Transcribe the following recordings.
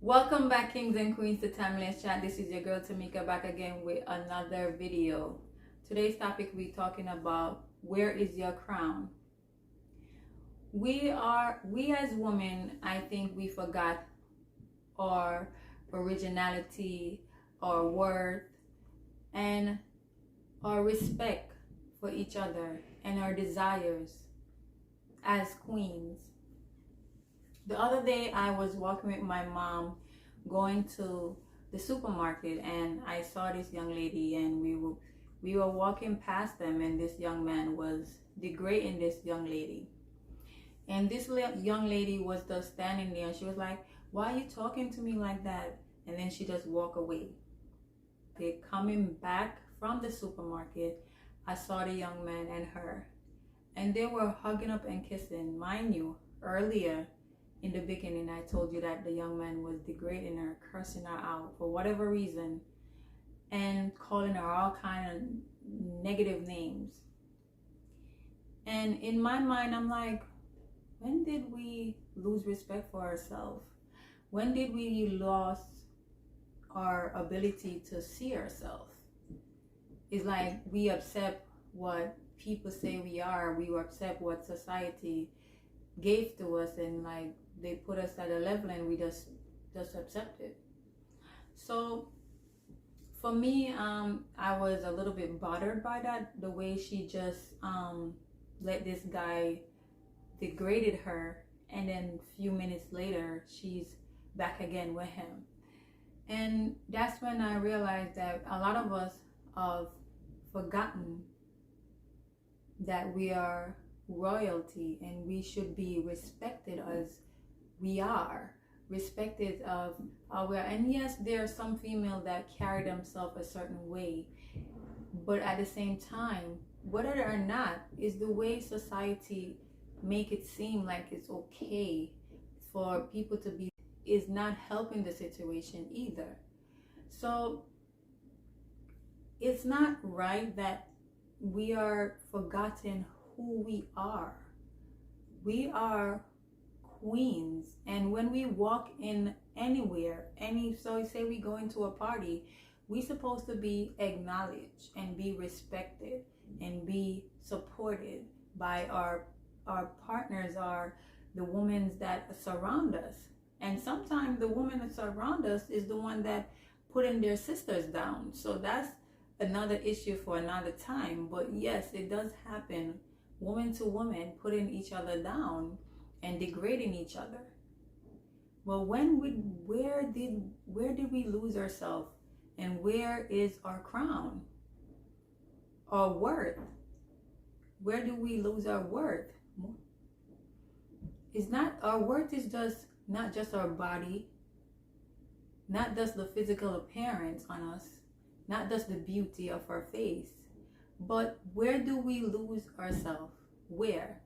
Welcome back, kings and queens, to Timeless Chat. This is your girl Tamika back again with another video. Today's topic, we're talking about where is your crown. We as women, I think we forgot our originality, our worth, and our respect for each other and our desires as queens. The other day I was walking with my mom going to the supermarket, and I saw this young lady, and we were walking past them, and this young man was degrading this young lady. And this young lady was just standing there, and she was like, "Why are you talking to me like that?" And then she just walked away. They coming back from the supermarket, I saw the young man and her, and they were hugging up and kissing. Mind you, earlier in the beginning, I told you that the young man was degrading her, cursing her out for whatever reason, and calling her all kind of negative names. And in my mind, I'm like, when did we lose respect for ourselves? When did we lose our ability to see ourselves? It's like we accept what people say we are. We accept what society gave to us, and like they put us at a level, and we just accept it. So for me, I was a little bit bothered by that, the way she just let this guy degraded her, and then a few minutes later she's back again with him. And that's when I realized that a lot of us have forgotten that we are royalty, and we should be respected as we are, respected of our. And yes, there are some female that carry themselves a certain way, but at the same time, whether or not, is the way society make it seem like it's okay for people to be, is not helping the situation either. So it's not right that we are forgotten who we are. We are queens, and when we walk in anywhere, so say we go into a party, we supposed to be acknowledged and be respected and be supported by our partners, are the women that surround us. And sometimes the women that surround us is the one that putting their sisters down. So that's another issue for another time. But yes, it does happen, woman to woman putting each other down and degrading each other. Well, where did we lose ourselves, and where is our crown, our worth? Where do we lose our worth? It's not, our worth is just not just our body, not just the physical appearance on us, not just the beauty of our face, but where do we lose ourselves? Where?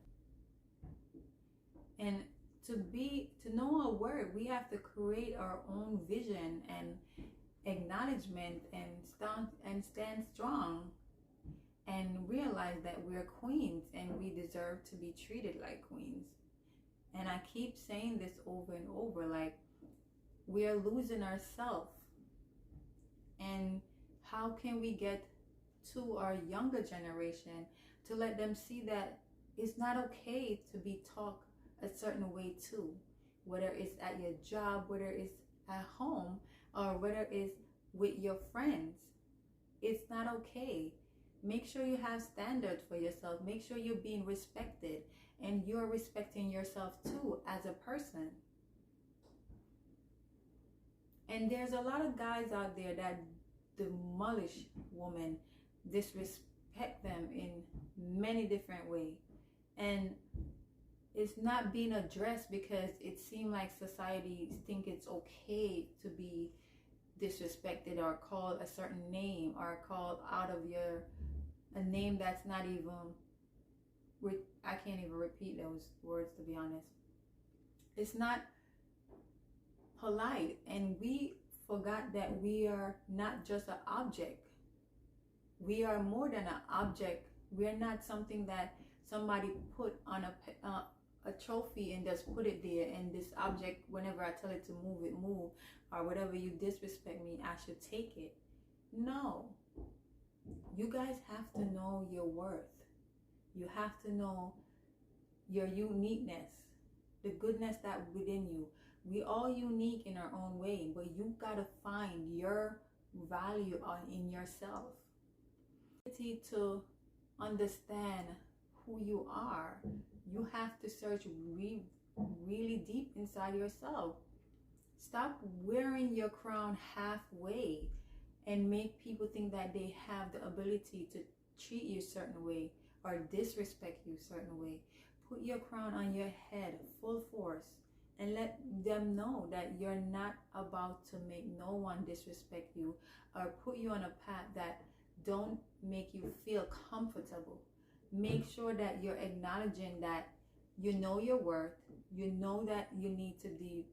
And to know our worth, we have to create our own vision and acknowledgement, and stand strong, and realize that we're queens and we deserve to be treated like queens. And I keep saying this over and over, like, we are losing ourselves. And how can we get to our younger generation to let them see that it's not okay to be talked a certain way too, whether it's at your job, whether it's at home, or whether it's with your friends. It's not okay. Make sure you have standards for yourself. Make sure you're being respected, and you're respecting yourself too as a person. And there's a lot of guys out there that demolish women, disrespect them in many different ways, and it's not being addressed because it seems like society think it's okay to be disrespected, or called a certain name, or called out of a name that's not even, I can't even repeat those words, to be honest. It's not polite, and we forgot that we are not just an object. We are more than an object. We are not something that somebody put on a trophy and just put it there, and this object, whenever I tell it to move, it move, or whatever you disrespect me, I should take it. No. You guys have to know your worth. You have to know your uniqueness, the goodness that within you. We all unique in our own way, but you gotta find your value in yourself. To understand who you are, you have to search really deep inside yourself. Stop wearing your crown halfway and make people think that they have the ability to treat you a certain way or disrespect you a certain way. Put your crown on your head full force and let them know that you're not about to make no one disrespect you or put you on a path that don't make you feel comfortable. Make sure that you're acknowledging that you know your worth, you know that you need to be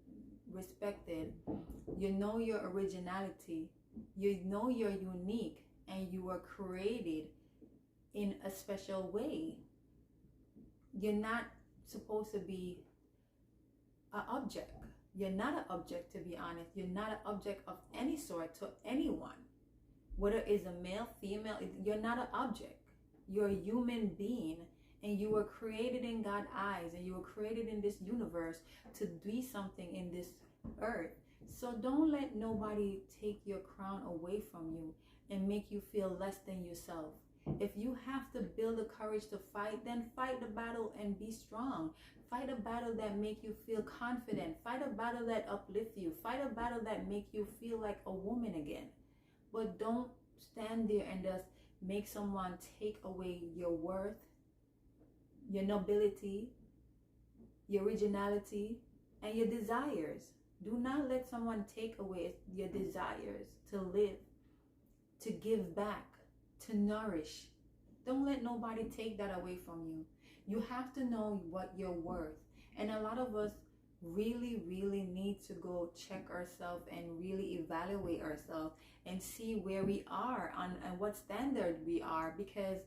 respected, you know your originality, you know you're unique, and you were created in a special way. You're not supposed to be an object. You're not an object, to be honest. You're not an object of any sort to anyone. Whether it's a male, female, you're not an object. You're a human being, and you were created in God's eyes, and you were created in this universe to be something in this earth. So don't let nobody take your crown away from you and make you feel less than yourself. If you have to build the courage to fight, then fight the battle and be strong. Fight a battle that make you feel confident. Fight a battle that uplift you. Fight a battle that make you feel like a woman again. But don't stand there and just make someone take away your worth, your nobility, your originality, and your desires. Do not let someone take away your desires to live, to give back, to nourish. Don't let nobody take that away from you. You have to know what you're worth. And a lot of us really need to go check ourselves and really evaluate ourselves and see where we are and what standard we are, because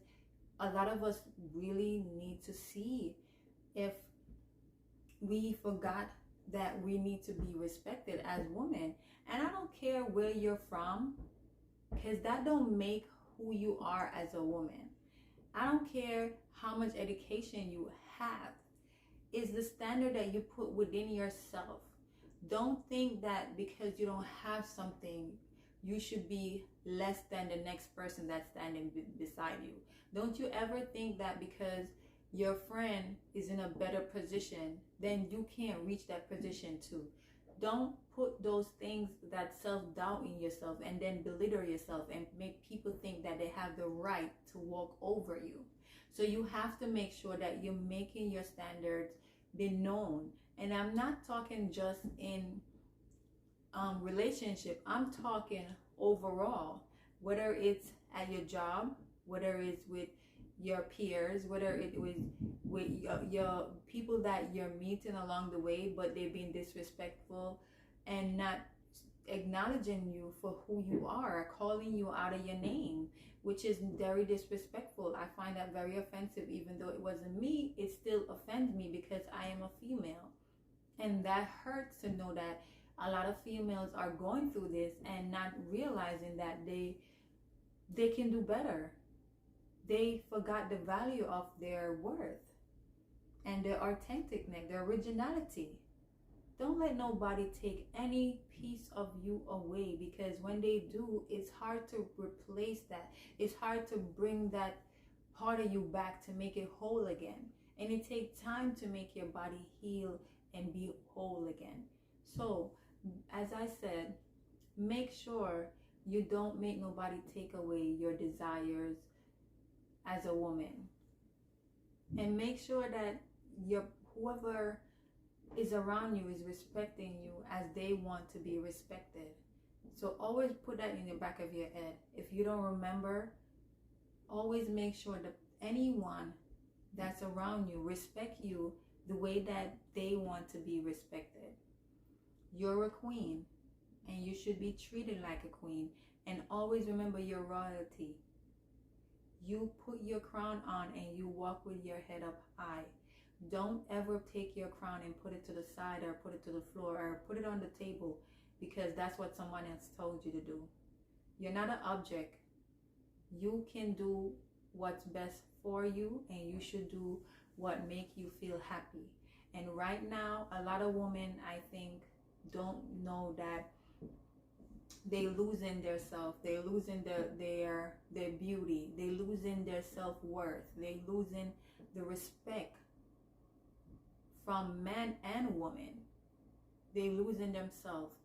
a lot of us really need to see if we forgot that we need to be respected as women. And I don't care where you're from, because that don't make who you are as a woman. I don't care how much education you have. It's the standard that you put within yourself. Don't think that because you don't have something, you should be less than the next person that's standing beside you. Don't you ever think that because your friend is in a better position, then you can't reach that position too. Don't put those things, that self-doubt in yourself, and then belittle yourself and make people think that they have the right to walk over you. So you have to make sure that you're making your standards be known. And I'm not talking just in relationship. I'm talking overall, whether it's at your job, whether it's with your peers, whether it was with your people that you're meeting along the way, but they've been disrespectful and not acknowledging you for who you are, calling you out of your name, which is very disrespectful. I find that very offensive. Even though it wasn't me, it still offends me because I am a female. And that hurts to know that a lot of females are going through this and not realizing that they can do better. They forgot the value of their worth and their authenticness, their originality. Don't let nobody take any piece of you away, because when they do, it's hard to replace that. It's hard to bring that part of you back to make it whole again. And it takes time to make your body heal and be whole again. So, as I said, make sure you don't make nobody take away your desires as a woman. And make sure that whoever is around you is respecting you as they want to be respected. So always put that in the back of your head. If you don't remember, always make sure that anyone that's around you respect you the way that they want to be respected. You're a queen, and you should be treated like a queen. And always remember your royalty. You put your crown on and you walk with your head up high. Don't ever take your crown and put it to the side or put it to the floor or put it on the table because that's what someone else told you to do. You're not an object. You can do what's best for you, and you should do what make you feel happy. And right now, a lot of women, I think, don't know that they losing their self, they losing their beauty, they losing their self-worth, they losing the respect from men and women. They losing themselves,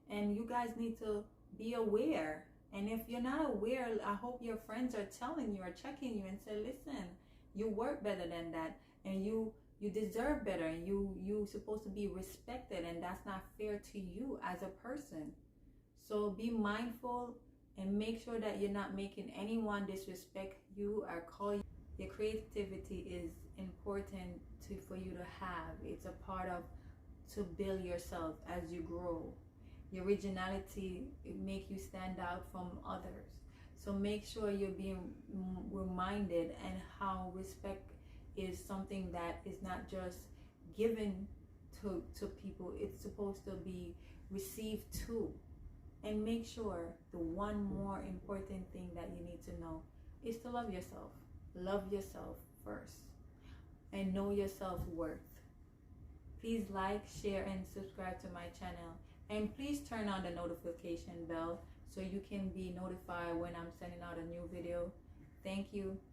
and you guys need to be aware. And if you're not aware, I hope your friends are telling you or checking you and say, listen, you work better than that, and you deserve better, and you supposed to be respected, and that's not fair to you as a person. So be mindful and make sure that you're not making anyone disrespect you or call you. Your creativity is important for you to have. It's a part of to build yourself as you grow. Your originality, it make you stand out from others. So make sure you're being reminded and how respect is something that is not just given to people. It's supposed to be received too. And make sure the one more important thing that you need to know is to love yourself. Love yourself first and know your self-worth. Please like, share, and subscribe to my channel. And please turn on the notification bell so you can be notified when I'm sending out a new video. Thank you.